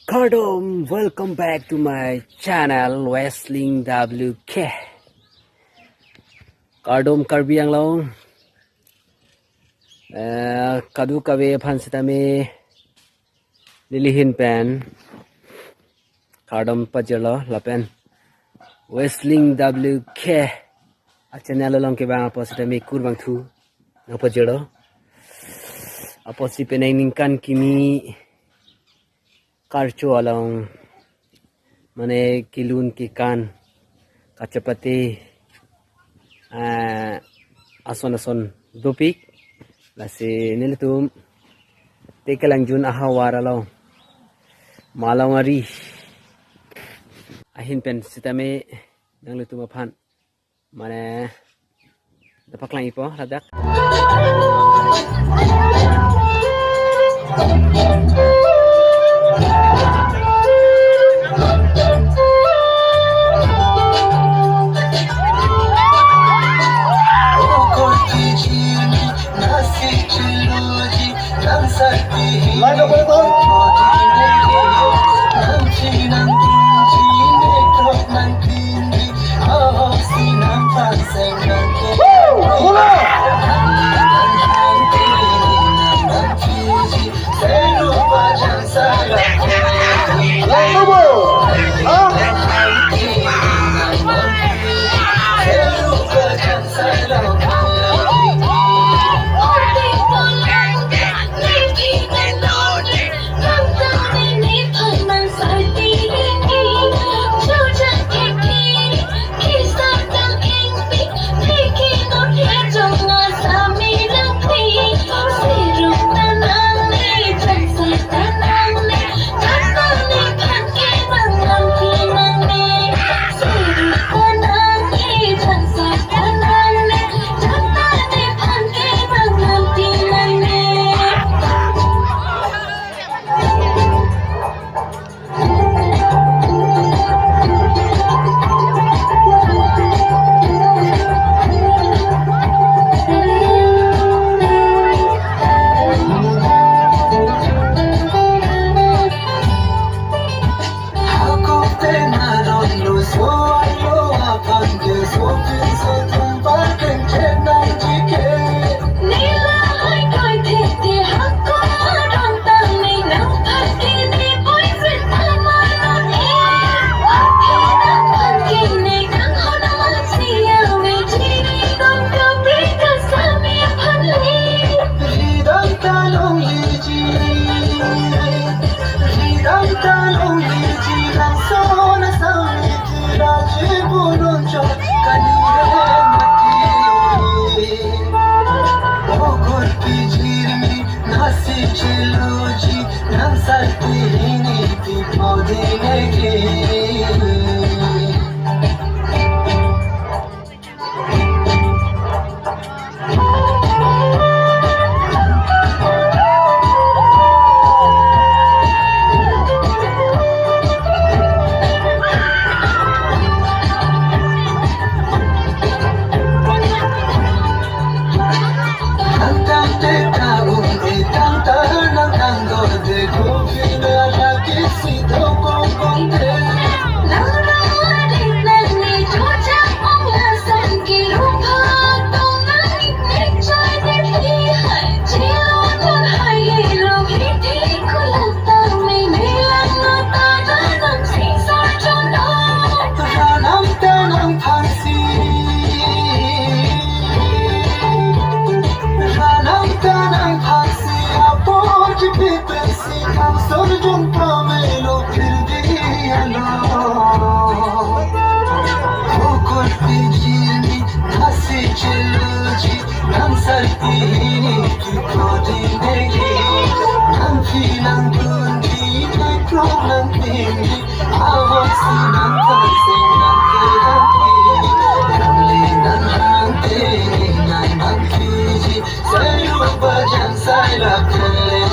Kardom, welcome back to my channel Wrestling WK. Kardom Karbi ang long. Kadu kawe pansitame lilihin pen. Kardom pajalo lapen. Wrestling WK. A channel long ke bang apo sitame kurbang thu. Napajalo. Apo si Karbi Ningkan kimi Karcho along mane kilun ki kan kachapati ason dopik lasi nilitum tekalang jun ahawara law malawari ahin pen sitame nang litum aphan mane dapak lang ipo radak Laga boleh tahu? Saya lupa jangan saya lakukan.